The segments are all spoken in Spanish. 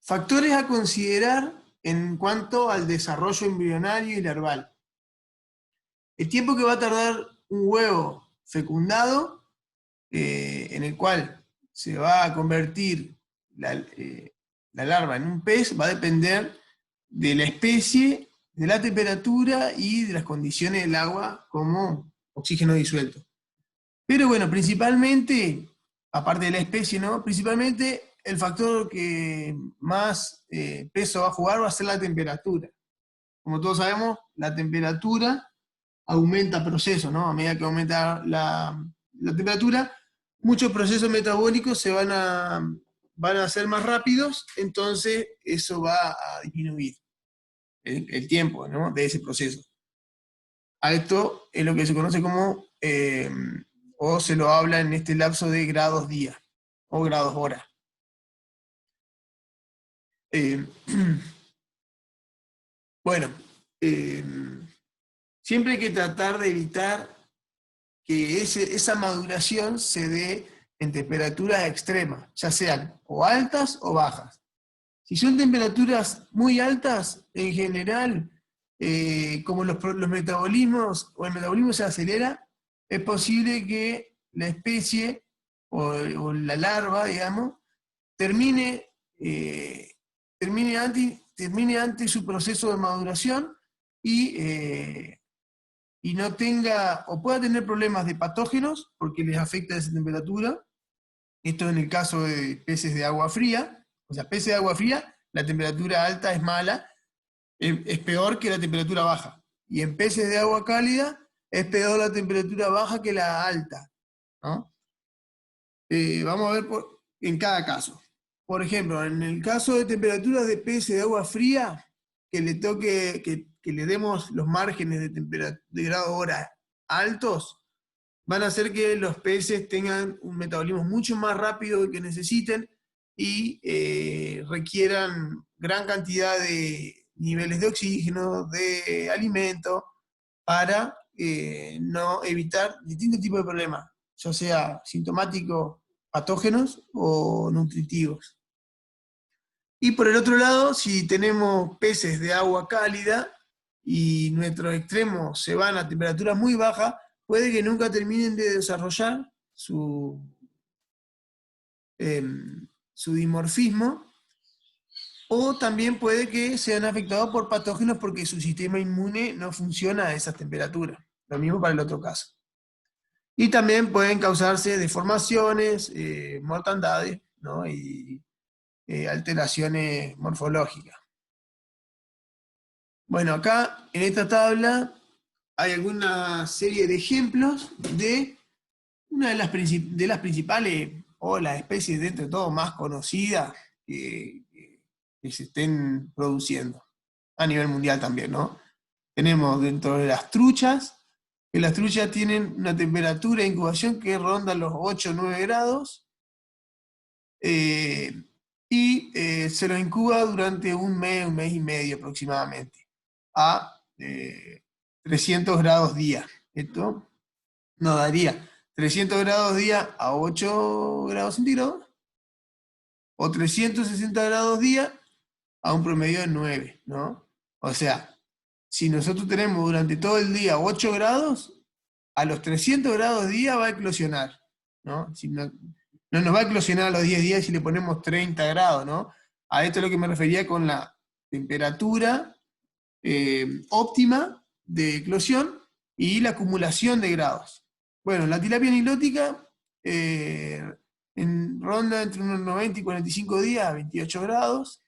Factores a considerar en cuanto al desarrollo embrionario y larval. El tiempo que va a tardar un huevo fecundado, en el cual se va a convertir la larva en un pez, va a depender de la especie, de la temperatura y de las condiciones del agua como oxígeno disuelto. Pero bueno, principalmente, aparte de la especie, ¿no? Principalmente el factor que más peso va a jugar va a ser la temperatura. Como todos sabemos, la temperatura aumenta procesos, ¿no? A medida que aumenta la temperatura, muchos procesos metabólicos van a ser más rápidos, entonces eso va a disminuir el tiempo, ¿no? De ese proceso. A esto es lo que se conoce como, o se lo habla en este lapso de grados día, o grados hora. Bueno, siempre hay que tratar de evitar que esa maduración se dé en temperaturas extremas, ya sean o altas o bajas. Si son temperaturas muy altas, en general, como los metabolismos, o el metabolismo se acelera, es posible que la especie o la larva, digamos, termine antes su proceso de maduración y no tenga, o pueda tener problemas de patógenos, porque les afecta esa temperatura. Esto en el caso de peces de agua fría. O sea, peces de agua fría, la temperatura alta es mala, es peor que la temperatura baja. Y en peces de agua cálida, es peor la temperatura baja que la alta, ¿no? Vamos a ver en cada caso. Por ejemplo, en el caso de temperaturas de peces de agua fría, que le demos los márgenes de grado hora altos, van a hacer que los peces tengan un metabolismo mucho más rápido del que necesiten y requieran gran cantidad de niveles de oxígeno, de alimento, para no evitar distintos tipos de problemas, ya sea sintomáticos, patógenos o nutritivos. Y por el otro lado, si tenemos peces de agua cálida y nuestros extremos se van a temperaturas muy bajas, puede que nunca terminen de desarrollar su dimorfismo, o también puede que sean afectados por patógenos porque su sistema inmune no funciona a esas temperaturas. Lo mismo para el otro caso. Y también pueden causarse deformaciones, mortandades, ¿no? Y alteraciones morfológicas. Bueno, acá en esta tabla hay alguna serie de ejemplos de una de las principales, o las especies de entre todo más conocidas que se estén produciendo a nivel mundial también, ¿no? Tenemos dentro de las truchas, que las truchas tienen una temperatura de incubación que ronda los 8 o 9 grados, y se lo incuba durante un mes y medio aproximadamente, a 300 grados día. Esto nos daría 300 grados día a 8 grados centígrados, o 360 grados día a un promedio de 9, ¿no? O sea, si nosotros tenemos durante todo el día 8 grados, a los 300 grados día va a eclosionar, ¿no? Si no nos va a eclosionar a los 10 días si le ponemos 30 grados, ¿no? A esto es lo que me refería con la temperatura óptima de eclosión y la acumulación de grados. Bueno, la tilapia nilótica ronda entre unos 90 y 45 días a 28 grados.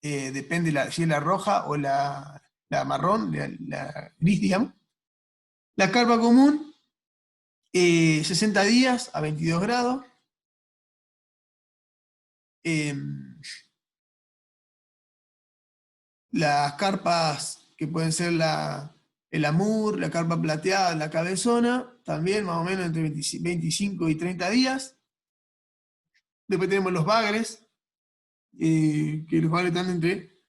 Depende si es la roja o la marrón, la gris, digamos. La carpa común, 60 días a 22 grados. Las carpas que pueden ser el amur, la carpa plateada, la cabezona, también más o menos entre 25 y 30 días. Después tenemos los bagres, que los bagres están entre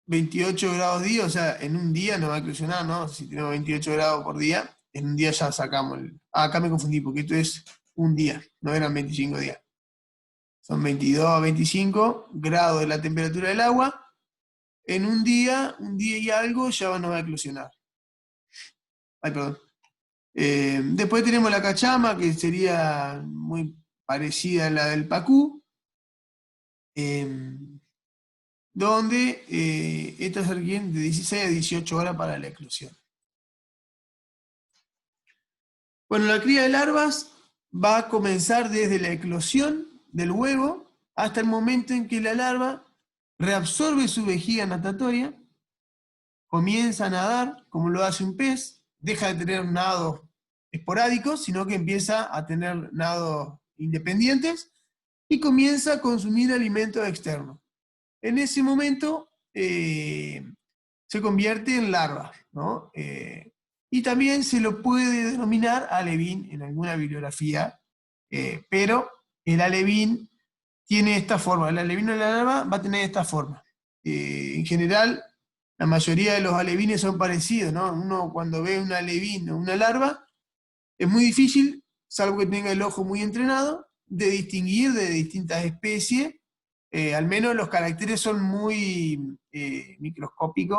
28 grados día, o sea, en un día no va a eclosionar, ¿no? Si tenemos 28 grados por día, en un día ya sacamos acá me confundí, porque esto es un día, no eran 25 días. son 22 a 25 grados de la temperatura del agua, en un día y algo ya no va a eclosionar. Ay, perdón. Después tenemos la cachama, que sería muy parecida a la del pacú, donde esta se requiere de 16 a 18 horas para la eclosión. Bueno, la cría de larvas va a comenzar desde la eclosión del huevo hasta el momento en que la larva reabsorbe su vejiga natatoria, comienza a nadar como lo hace un pez, deja de tener nados esporádicos, sino que empieza a tener nados independientes y comienza a consumir alimentos externos. En ese momento se convierte en larva, ¿no? Y también se lo puede denominar alevín en alguna bibliografía, pero el alevín tiene esta forma, el alevín de la larva va a tener esta forma. En general, la mayoría de los alevines son parecidos, ¿no? Uno cuando ve un alevín o una larva, es muy difícil, salvo que tenga el ojo muy entrenado, de distinguir de distintas especies. Al menos los caracteres son muy microscópicos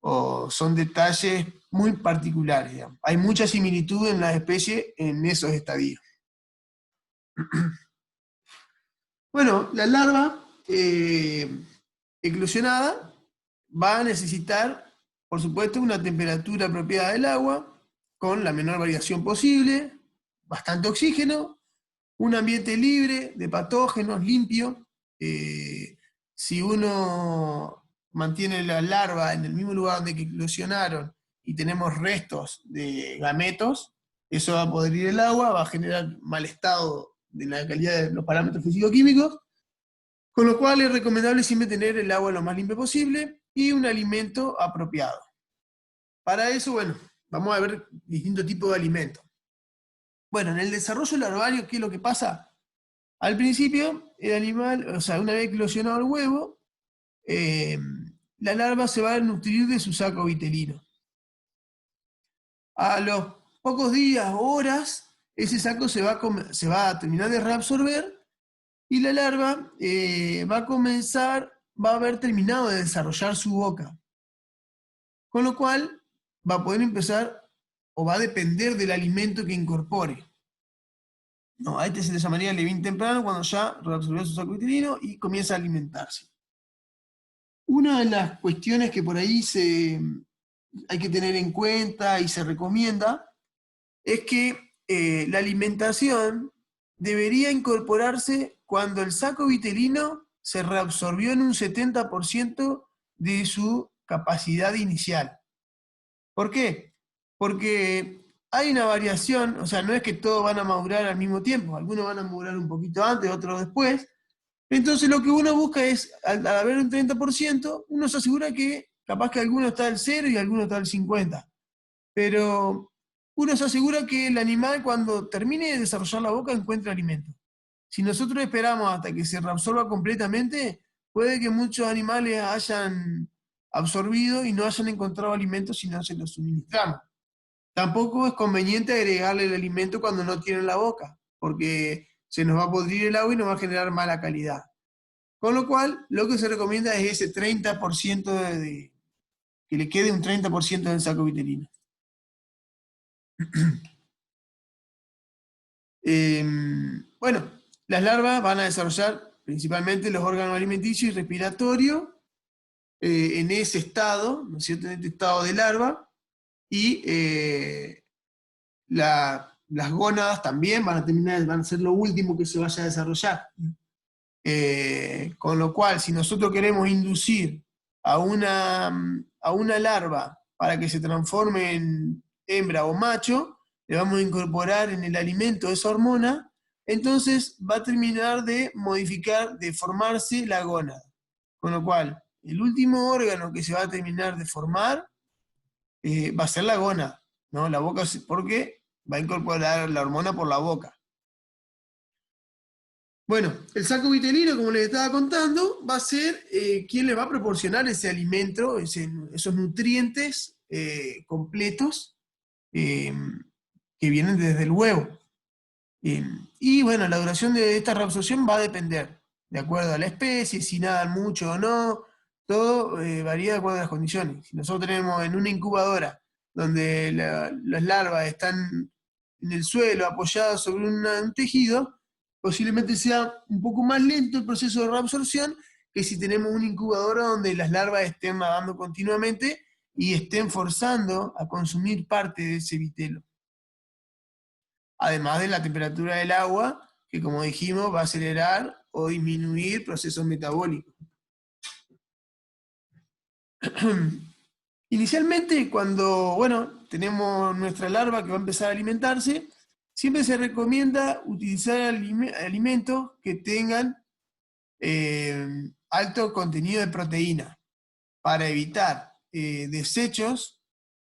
o son detalles muy particulares, digamos. Hay mucha similitud en las especies en esos estadios. Bueno, la larva eclosionada va a necesitar, por supuesto, una temperatura apropiada del agua, con la menor variación posible, bastante oxígeno, un ambiente libre de patógenos, limpio. Si uno mantiene la larva en el mismo lugar donde eclosionaron y tenemos restos de gametos, eso va a podrir el agua, va a generar mal estado de la calidad de los parámetros físico-químicos, con lo cual es recomendable siempre tener el agua lo más limpio posible y un alimento apropiado. Para eso, bueno, vamos a ver distintos tipos de alimentos. Bueno, en el desarrollo larvario, ¿qué es lo que pasa? Al principio, el animal, o sea, una vez eclosionado el huevo, la larva se va a nutrir de su saco vitelino. A los pocos días o horas, ese saco se va a terminar de reabsorber y la larva va a haber terminado de desarrollar su boca. Con lo cual, va a poder empezar o va a depender del alimento que incorpore. No, a este se le llamaría alevín temprano cuando ya reabsorbió su saco vitelino y comienza a alimentarse. Una de las cuestiones que por ahí hay que tener en cuenta y se recomienda es que la alimentación debería incorporarse cuando el saco vitelino se reabsorbió en un 70% de su capacidad inicial. ¿Por qué? Porque hay una variación, o sea, no es que todos van a madurar al mismo tiempo, algunos van a madurar un poquito antes, otros después. Entonces lo que uno busca es, al haber un 30%, uno se asegura que capaz que alguno está al 0 y alguno está al 50%. Pero uno se asegura que el animal cuando termine de desarrollar la boca encuentre alimento. Si nosotros esperamos hasta que se reabsorba completamente, puede que muchos animales hayan absorbido y no hayan encontrado alimento si no se los suministramos. Tampoco es conveniente agregarle el alimento cuando no tienen la boca, porque se nos va a podrir el agua y nos va a generar mala calidad. Con lo cual, lo que se recomienda es ese 30% que le quede un 30% del saco vitelino. Bueno, las larvas van a desarrollar principalmente los órganos alimenticios y respiratorios en ese estado, ¿no es cierto?, en este estado de larva, y las gónadas también van a ser lo último que se vaya a desarrollar. Con lo cual, si nosotros queremos inducir a una larva para que se transforme en hembra o macho, le vamos a incorporar en el alimento esa hormona, entonces va a terminar de modificar, de formarse la gónada. Con lo cual, el último órgano que se va a terminar de formar va a ser la gónada, ¿no? La boca, porque va a incorporar la hormona por la boca. Bueno, el saco vitelino, como les estaba contando, va a ser quien le va a proporcionar ese alimento, esos nutrientes completos que vienen desde el huevo. Y bueno, la duración de esta reabsorción va a depender, de acuerdo a la especie, si nadan mucho o no, todo varía de acuerdo a las condiciones. Si nosotros tenemos en una incubadora donde las larvas están en el suelo apoyadas sobre un tejido, posiblemente sea un poco más lento el proceso de reabsorción que si tenemos una incubadora donde las larvas estén nadando continuamente y estén forzando a consumir parte de ese vitelo. Además de la temperatura del agua, que como dijimos va a acelerar o disminuir procesos metabólicos. Inicialmente, cuando tenemos nuestra larva que va a empezar a alimentarse, siempre se recomienda utilizar alimentos que tengan alto contenido de proteína para evitar desechos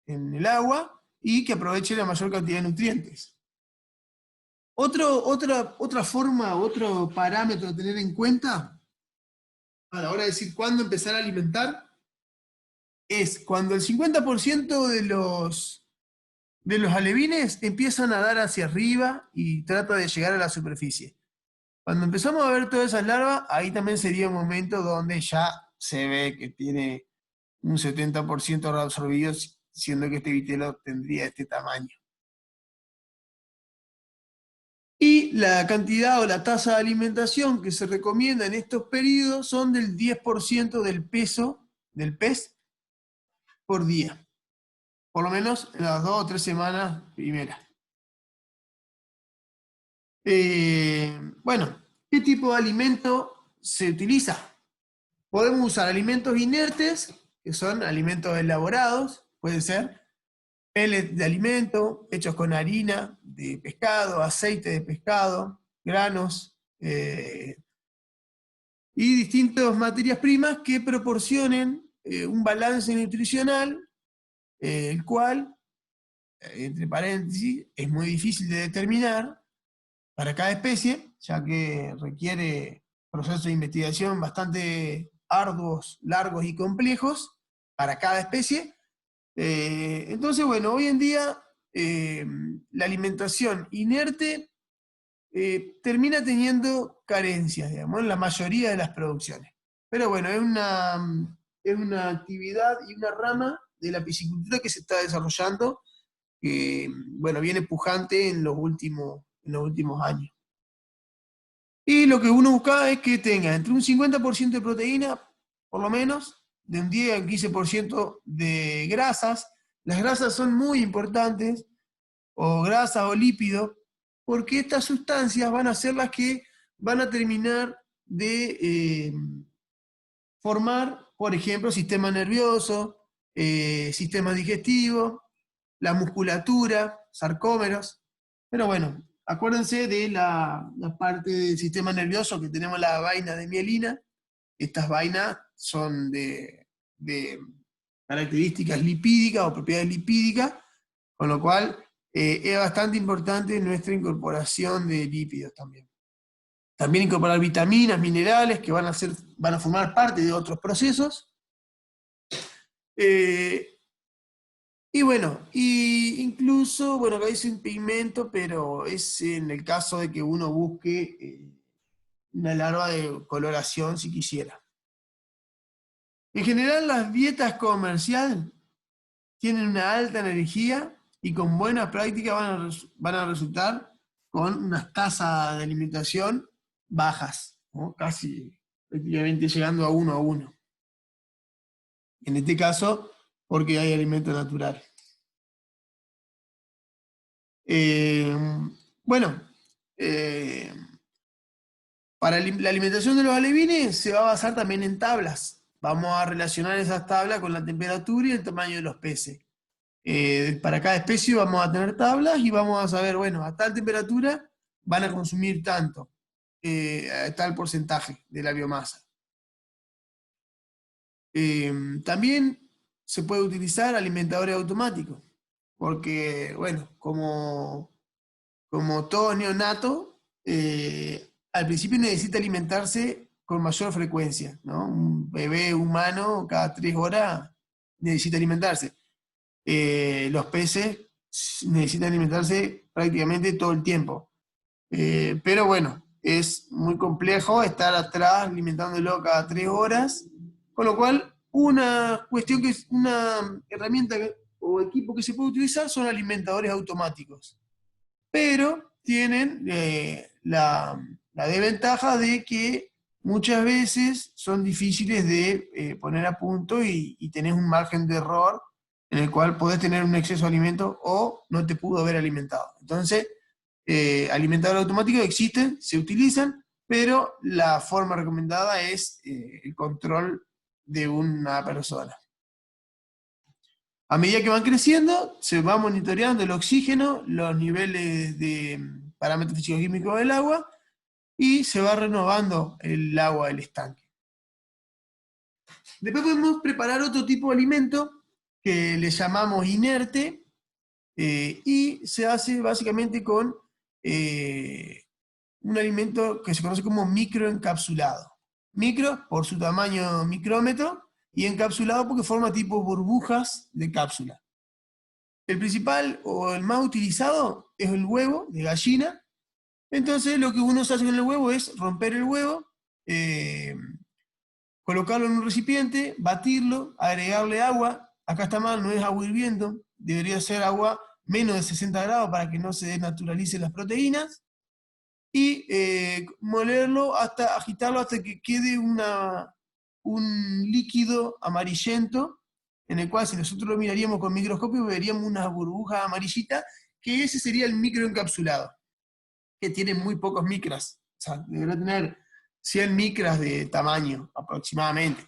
en el agua y que aproveche la mayor cantidad de nutrientes. Otra forma, otro parámetro a tener en cuenta a la hora de decir cuándo empezar a alimentar es cuando el 50% de los alevines empiezan a dar hacia arriba y trata de llegar a la superficie. Cuando empezamos a ver todas esas larvas, ahí también sería un momento donde ya se ve que tiene un 70% reabsorbido, siendo que este vitelo tendría este tamaño. Y la cantidad o la tasa de alimentación que se recomienda en estos periodos son del 10% del peso del pez por día. Por lo menos en las 2 o 3 semanas primeras. Bueno, ¿qué tipo de alimento se utiliza? Podemos usar alimentos inertes, que son alimentos elaborados, puede ser pellets de alimento hechos con harina de pescado, aceite de pescado, granos y distintas materias primas que proporcionen un balance nutricional, el cual, entre paréntesis, es muy difícil de determinar para cada especie, ya que requiere procesos de investigación bastante arduos, largos y complejos para cada especie. Entonces, bueno, hoy en día la alimentación inerte termina teniendo carencias, digamos, en la mayoría de las producciones. Pero bueno, es una actividad y una rama de la piscicultura que se está desarrollando, que, bueno, viene pujante en los últimos años. Y lo que uno busca es que tenga entre un 50% de proteína, por lo menos, de un 10 al 15% de grasas. Las grasas son muy importantes, o grasas o lípidos, porque estas sustancias van a ser las que van a terminar de formar, por ejemplo, sistema nervioso, sistema digestivo, la musculatura, sarcómeros. Pero bueno, acuérdense de la parte del sistema nervioso que tenemos la vaina de mielina. Estas vainas son de características lipídicas o propiedades lipídicas, con lo cual es bastante importante nuestra incorporación de lípidos también. También incorporar vitaminas, minerales que van a formar parte de otros procesos. Y bueno, incluso, bueno, acá dice un pigmento, pero es en el caso de que uno busque una larva de coloración si quisiera. En general, las dietas comerciales tienen una alta energía y con buenas prácticas van a resultar con unas tasas de alimentación bajas, ¿no? Casi prácticamente llegando a 1 a 1. En este caso, porque hay alimento natural. Bueno, para la alimentación de los alevines se va a basar también en tablas. Vamos a relacionar esas tablas con la temperatura y el tamaño de los peces. Para cada especie vamos a tener tablas y vamos a saber, bueno, a tal temperatura van a consumir tanto, a tal porcentaje de la biomasa. También se puede utilizar alimentadores automáticos, porque, bueno, como todo neonato, al principio necesita alimentarse con mayor frecuencia, ¿no? Un bebé humano cada 3 horas necesita alimentarse. Los peces necesitan alimentarse prácticamente todo el tiempo. Pero bueno, es muy complejo estar atrás alimentándolo cada 3 horas, con lo cual una cuestión que es una herramienta o equipo que se puede utilizar son alimentadores automáticos, pero tienen la desventaja de que muchas veces son difíciles de poner a punto y tenés un margen de error en el cual podés tener un exceso de alimento o no te pudo haber alimentado. Entonces, alimentadores automáticos existen, se utilizan, pero la forma recomendada es el control de una persona. A medida que van creciendo, se va monitoreando el oxígeno, los niveles de parámetros físico-químicos del agua y se va renovando el agua del estanque. Después podemos preparar otro tipo de alimento que le llamamos inerte y se hace básicamente con un alimento que se conoce como microencapsulado. Micro por su tamaño micrómetro y encapsulado porque forma tipo burbujas de cápsula. El principal o el más utilizado es el huevo de gallina. Entonces lo que uno hace con el huevo es romper el huevo, colocarlo en un recipiente, batirlo, agregarle agua. Acá está mal, no es agua hirviendo, debería ser agua menos de 60 grados para que no se desnaturalicen las proteínas. Y molerlo hasta, agitarlo hasta que quede un líquido amarillento, en el cual si nosotros lo miraríamos con microscopio veríamos una burbuja amarillita, que ese sería el microencapsulado, que tiene muy pocos micras, o sea, debería tener 100 micras de tamaño aproximadamente.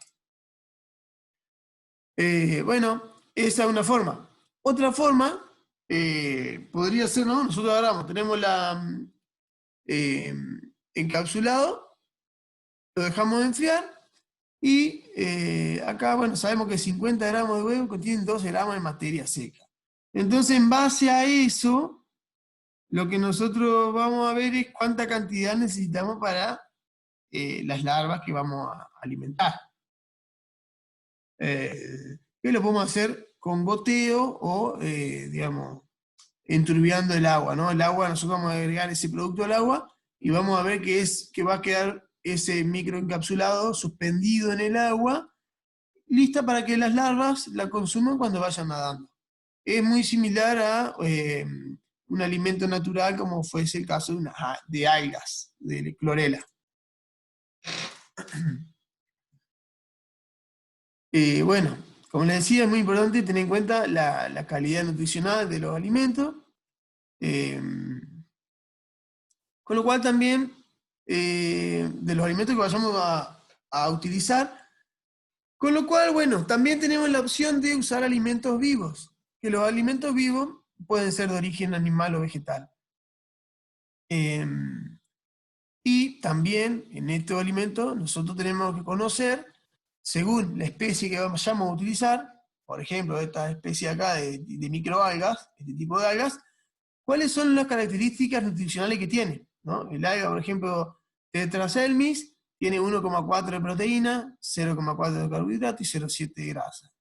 Bueno, esa es una forma. Otra forma podría ser, ¿no? Nosotros agarramos, tenemos eh, encapsulado, lo dejamos enfriar y acá, bueno, sabemos que 50 gramos de huevo contienen 12 gramos de materia seca. Entonces, en base a eso, lo que nosotros vamos a ver es cuánta cantidad necesitamos para las larvas que vamos a alimentar. Que lo podemos hacer con goteo o, digamos, enturbiando el agua, ¿no? El agua, nosotros vamos a agregar ese producto al agua y vamos a ver que va a quedar ese microencapsulado suspendido en el agua, lista para que las larvas la consuman cuando vayan nadando. Es muy similar a un alimento natural como fuese el caso de algas, de clorela. Bueno, como les decía, es muy importante tener en cuenta la calidad nutricional de los alimentos. Con lo cual también de los alimentos que vayamos a utilizar. Con lo cual, bueno, también tenemos la opción de usar alimentos vivos, que los alimentos vivos pueden ser de origen animal o vegetal. Y también en estos alimentos nosotros tenemos que conocer, según la especie que vayamos a utilizar, por ejemplo, esta especie acá de microalgas, este tipo de algas, cuáles son las características nutricionales que tiene, ¿no? El alga, por ejemplo, Tetraselmis, tiene 1,4 de proteína, 0,4 de carbohidrato y 0,7 de grasa.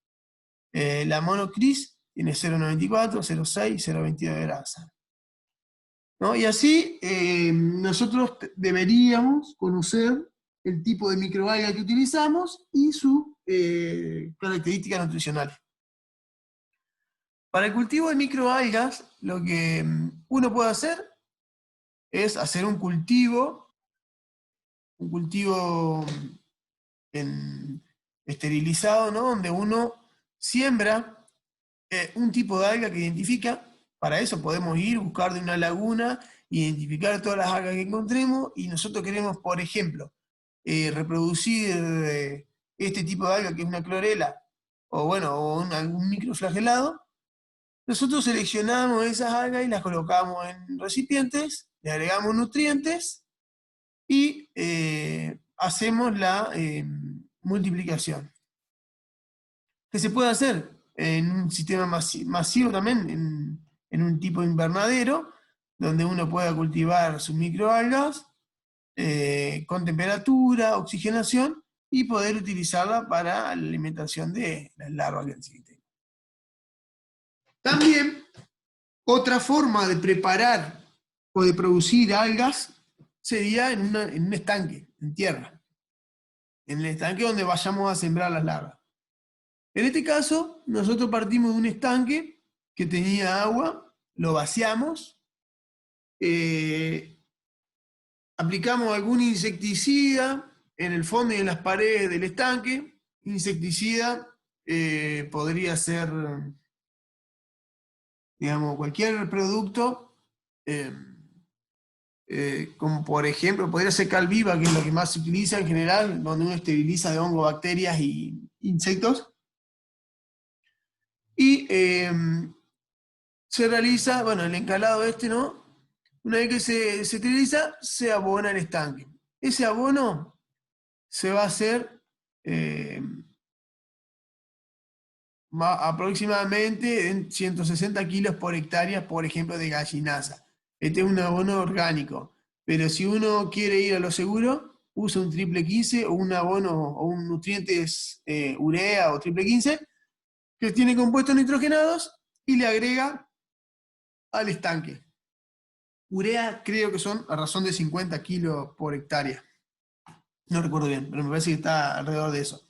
La monocris tiene 0,94, 0,6 y 0,22 de grasa. ¿No? Y así nosotros deberíamos conocer el tipo de microalga que utilizamos y sus características nutricionales. Para el cultivo de microalgas, lo que uno puede hacer es hacer un cultivo esterilizado, ¿no? Donde uno siembra un tipo de alga que identifica. Para eso podemos ir, buscar de una laguna, identificar todas las algas que encontremos, y nosotros queremos, por ejemplo, reproducir este tipo de alga que es una clorela, o bueno, o algún microflagelado. Nosotros seleccionamos esas algas y las colocamos en recipientes, le agregamos nutrientes y hacemos la multiplicación. ¿Qué se puede hacer? En un sistema masivo también, en un tipo invernadero, donde uno pueda cultivar sus microalgas con temperatura, oxigenación, y poder utilizarla para la alimentación de las larvas que existen. También, otra forma de preparar o de producir algas sería en un estanque, en tierra. En el estanque donde vayamos a sembrar las larvas. En este caso, nosotros partimos de un estanque que tenía agua, lo vaciamos, aplicamos algún insecticida en el fondo y en las paredes del estanque. Insecticida podría ser, digamos, cualquier producto, como por ejemplo, podría ser cal viva, que es lo que más se utiliza en general, donde uno esteriliza de hongos, bacterias y insectos. Y se realiza, bueno, el encalado este, ¿no? Una vez que se esteriliza, se abona el estanque. Ese abono se va a hacer aproximadamente en 160 kilos por hectárea, por ejemplo, de gallinaza. Este es un abono orgánico. Pero si uno quiere ir a lo seguro, usa un triple 15 o un abono o un nutrientes urea o triple 15, que tiene compuestos nitrogenados y le agrega al estanque. Urea creo que son a razón de 50 kilos por hectárea. No recuerdo bien, pero me parece que está alrededor de eso.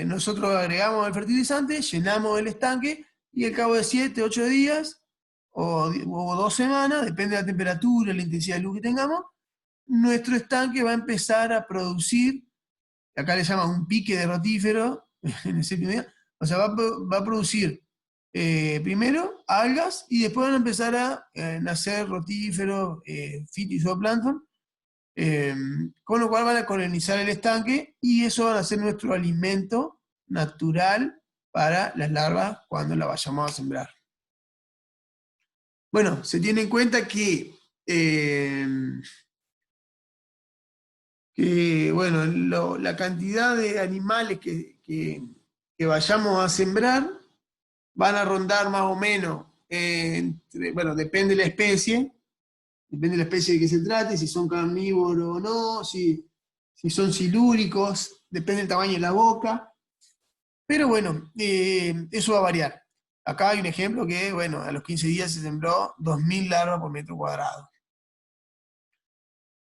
Nosotros agregamos el fertilizante, llenamos el estanque y al cabo de 7, 8 días o 2 semanas, depende de la temperatura, la intensidad de luz que tengamos, nuestro estanque va a empezar a producir, acá le llaman un pique de rotífero, en el séptimo día, o sea, va a producir primero algas y después van a empezar a nacer rotíferos, fito y zooplancton, con lo cual van a colonizar el estanque y eso va a ser nuestro alimento natural para las larvas cuando las vayamos a sembrar. Bueno, se tiene en cuenta que, bueno, la cantidad de animales que vayamos a sembrar van a rondar más o menos, bueno, depende de la especie de qué se trate, si son carnívoros o no, si son silúricos, depende del tamaño de la boca. Pero bueno, eso va a variar. Acá hay un ejemplo que, bueno, a los 15 días se sembró 2.000 larvas por metro cuadrado.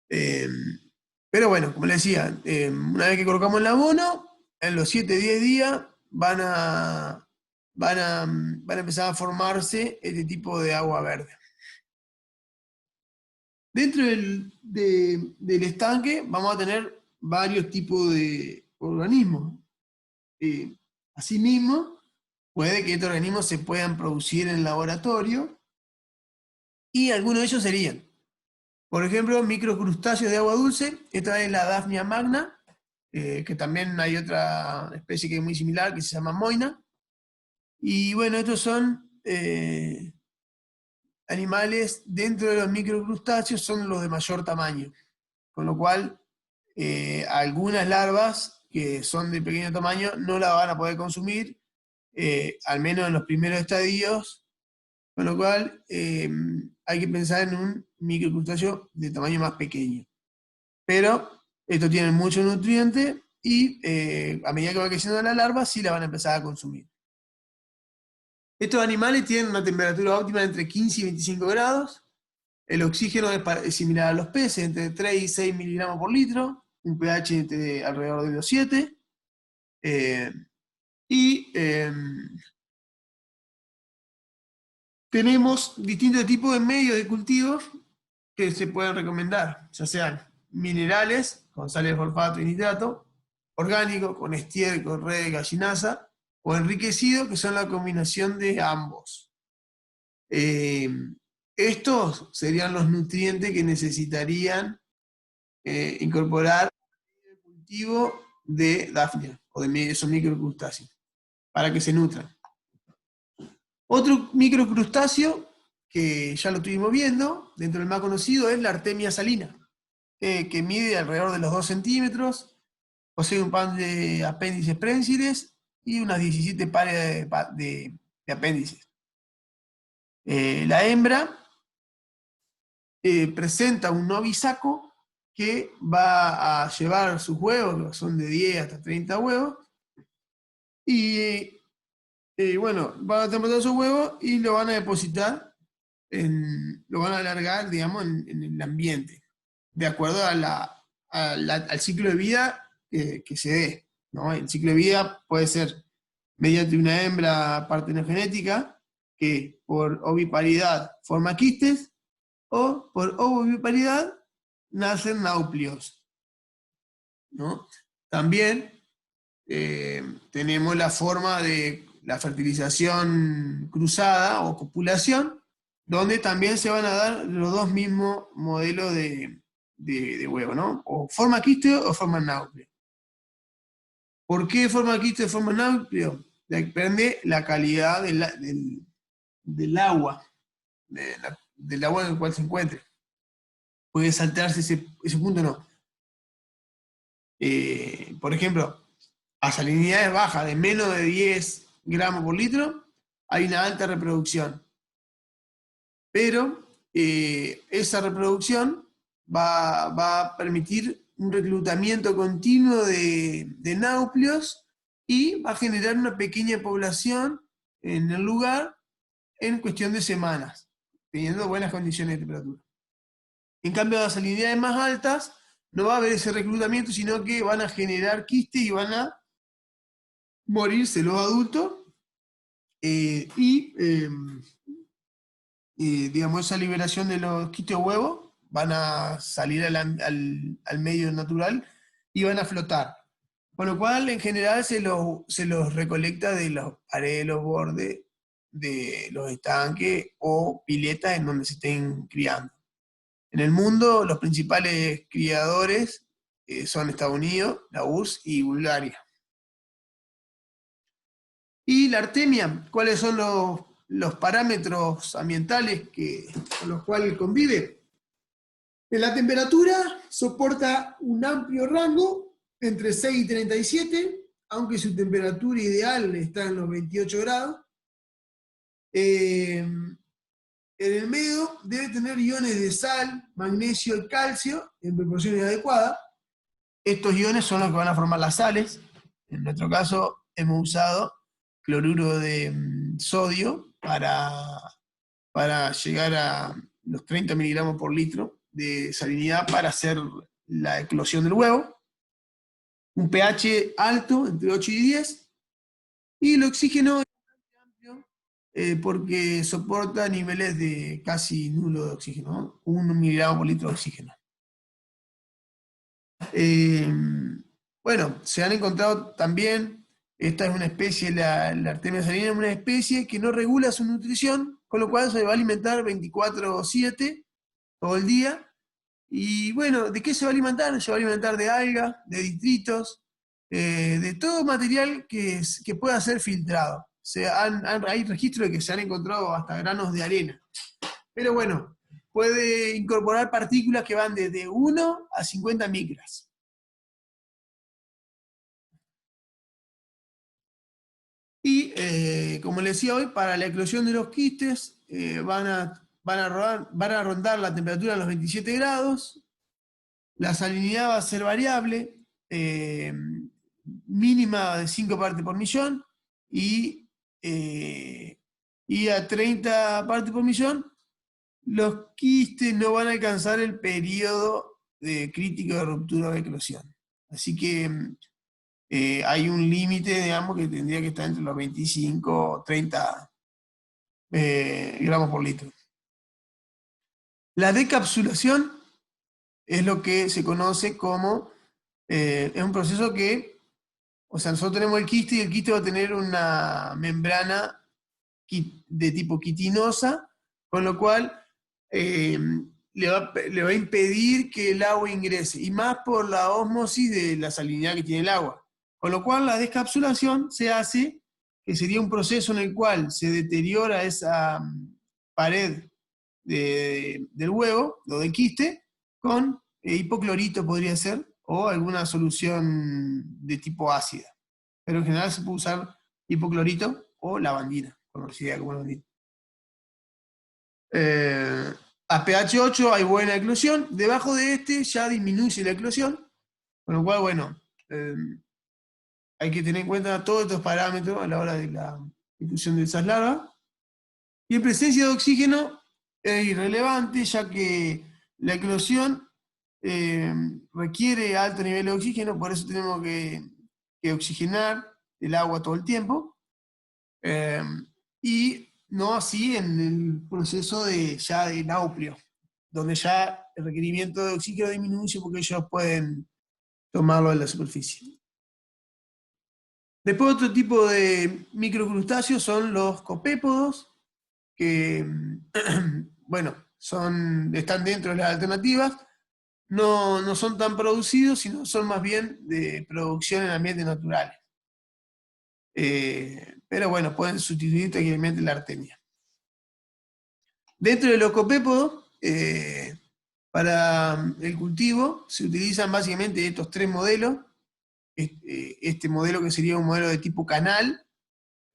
Pero bueno, como les decía, una vez que colocamos el abono, en los 7-10 días van a empezar a formarse este tipo de agua verde. Dentro del estanque vamos a tener varios tipos de organismos. Asimismo, puede que estos organismos se puedan producir en el laboratorio y algunos de ellos serían, por ejemplo, microcrustáceos de agua dulce. Esta es la Daphnia magna, que también hay otra especie que es muy similar que se llama moina. Y bueno, estos son animales dentro de los microcrustáceos, son los de mayor tamaño. Con lo cual, algunas larvas que son de pequeño tamaño no la van a poder consumir, al menos en los primeros estadios, con lo cual hay que pensar en un microcrustáceo de tamaño más pequeño. Pero estos tienen mucho nutriente y a medida que va creciendo la larva, sí la van a empezar a consumir. Estos animales tienen una temperatura óptima entre 15 y 25 grados. El oxígeno es similar a los peces, entre 3 y 6 miligramos por litro, un pH de alrededor de los 7. Tenemos distintos tipos de medios de cultivo que se pueden recomendar, ya sean minerales, con sales de fosfato y nitrato, orgánicos, con estiércol, red de gallinaza, o enriquecido, que son la combinación de ambos. Estos serían los nutrientes que necesitarían incorporar al cultivo de Daphnia, o de esos microcrustáceos, para que se nutran. Otro microcrustáceo, que ya lo estuvimos viendo, dentro del más conocido, es la Artemia salina, que mide alrededor de los 2 centímetros, posee un par de apéndices prensiles y unas 17 pares de apéndices. La hembra presenta un novisaco que va a llevar sus huevos, que son de 10 hasta 30 huevos, y bueno, van a tener sus huevos y lo van a depositar lo van a alargar, digamos, en el ambiente, de acuerdo al ciclo de vida que se dé, ¿no? El ciclo de vida puede ser mediante una hembra partenogenética que por oviparidad forma quistes o por ovoviparidad nacen náuplios, ¿no? También tenemos la forma de la fertilización cruzada o copulación, donde también se van a dar los dos mismos modelos de huevo, ¿no? O forma quísteo o forma náupleo. ¿Por qué forma quísteo o forma náupleo? Depende la calidad del agua, del agua en el cual se encuentre. Puede saltarse ese punto, no. Por ejemplo, a salinidades bajas de menos de 10 gramos por litro, hay una alta reproducción. Pero esa reproducción va a permitir un reclutamiento continuo de náuplios y va a generar una pequeña población en el lugar en cuestión de semanas, teniendo buenas condiciones de temperatura. En cambio, a las salinidades más altas no va a haber ese reclutamiento, sino que van a generar quistes y van a morirse los adultos digamos, esa liberación de los quistes huevos van a salir al medio natural y van a flotar. Con lo cual, en general, se los recolecta de las paredes, de los bordes, de los estanques o piletas en donde se estén criando. En el mundo, los principales criadores son Estados Unidos, la URSS y Bulgaria. Y la artemia, ¿cuáles son los parámetros ambientales con los cuales convive? En la temperatura soporta un amplio rango entre 6 y 37, aunque su temperatura ideal está en los 28 grados. En el medio debe tener iones de sal, magnesio y calcio en proporciones adecuadas. Estos iones son los que van a formar las sales. En nuestro caso hemos usado cloruro de sodio para llegar a los 30 miligramos por litro de salinidad para hacer la eclosión del huevo. Un pH alto, entre 8 y 10. Y el oxígeno es amplio porque soporta niveles de casi nulo de oxígeno, ¿no? 1 miligramo por litro de oxígeno. Bueno, se han encontrado también, esta es una especie, la Artemia salina es una especie que no regula su nutrición, con lo cual se va a alimentar 24/7, todo el día. Y bueno, ¿de qué se va a alimentar? Se va a alimentar de algas, de detritos, de todo material que pueda ser filtrado. Hay registros de que se han encontrado hasta granos de arena. Pero bueno, puede incorporar partículas que van desde 1 a 50 micras. Y como les decía hoy, para la eclosión de los quistes van a rondar la temperatura de los 27 grados, la salinidad va a ser variable, mínima de 5 partes por millón, y a 30 partes por millón, los quistes no van a alcanzar el periodo crítico de ruptura o eclosión. Así que hay un límite, digamos, que tendría que estar entre los 25 o 30 gramos por litro. La decapsulación es lo que se conoce como, es un proceso que, o sea, nosotros tenemos el quiste y el quiste va a tener una membrana de tipo quitinosa, con lo cual le va a impedir que el agua ingrese, y más por la ósmosis de la salinidad que tiene el agua. Con lo cual la descapsulación se hace, que sería un proceso en el cual se deteriora esa pared del huevo, o del quiste, con hipoclorito podría ser, o alguna solución de tipo ácida. Pero en general se puede usar hipoclorito o lavandina, conocida como lavandina. A pH 8 hay buena eclosión, debajo de este ya disminuye la eclosión, con lo cual, bueno, hay que tener en cuenta todos estos parámetros a la hora de la inclusión de esas larvas. Y en presencia de oxígeno, es irrelevante, ya que la eclosión requiere alto nivel de oxígeno, por eso tenemos que oxigenar el agua todo el tiempo, y no así en el proceso ya de nauplio, donde ya el requerimiento de oxígeno disminuye porque ellos pueden tomarlo de la superficie. Después otro tipo de microcrustáceos son los copépodos, que, bueno, están dentro de las alternativas, no son tan producidos, sino son más bien de producción en ambientes naturales. Pero bueno, pueden sustituir tranquilamente la artemia. Dentro de los copépodos, para el cultivo, se utilizan básicamente estos tres modelos. Este modelo que sería un modelo de tipo canal,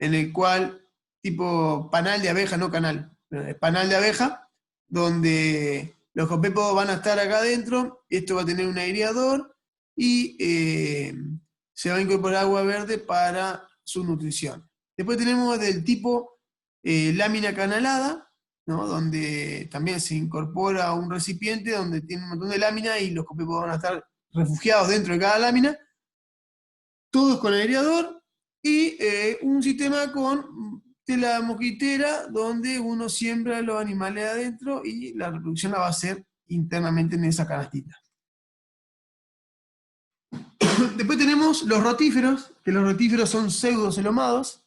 en el cual, tipo panal de abeja, no canal, panal de abeja, donde los copépodos van a estar acá adentro, esto va a tener un aireador y se va a incorporar agua verde para su nutrición. Después tenemos del tipo lámina canalada, ¿no? Donde también se incorpora un recipiente donde tiene un montón de láminas y los copépodos van a estar refugiados dentro de cada lámina, todos con aireador, y un sistema con tela mosquitera donde uno siembra los animales adentro y la reproducción la va a hacer internamente en esa canastita. Después tenemos los rotíferos, que los rotíferos son pseudocelomados.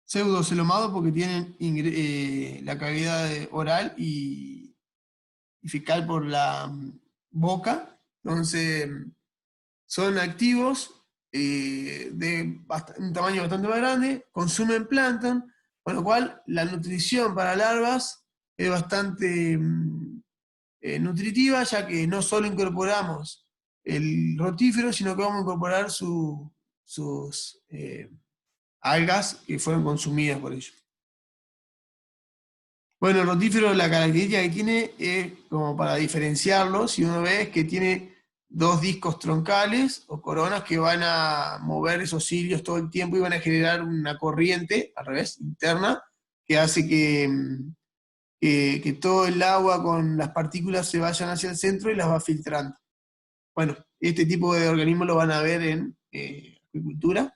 Pseudocelomados porque tienen la cavidad oral y fecal por la boca. Entonces, son activos de un tamaño bastante más grande, consumen plancton, con lo cual la nutrición para larvas es bastante nutritiva, ya que no solo incorporamos el rotífero, sino que vamos a incorporar sus algas que fueron consumidas por ellos. Bueno, el rotífero, la característica que tiene es, como para diferenciarlo, si uno ve, es que tiene dos discos troncales o coronas que van a mover esos cilios todo el tiempo y van a generar una corriente, al revés, interna, que hace que todo el agua con las partículas se vayan hacia el centro y las va filtrando. Bueno, este tipo de organismos lo van a ver en acuicultura.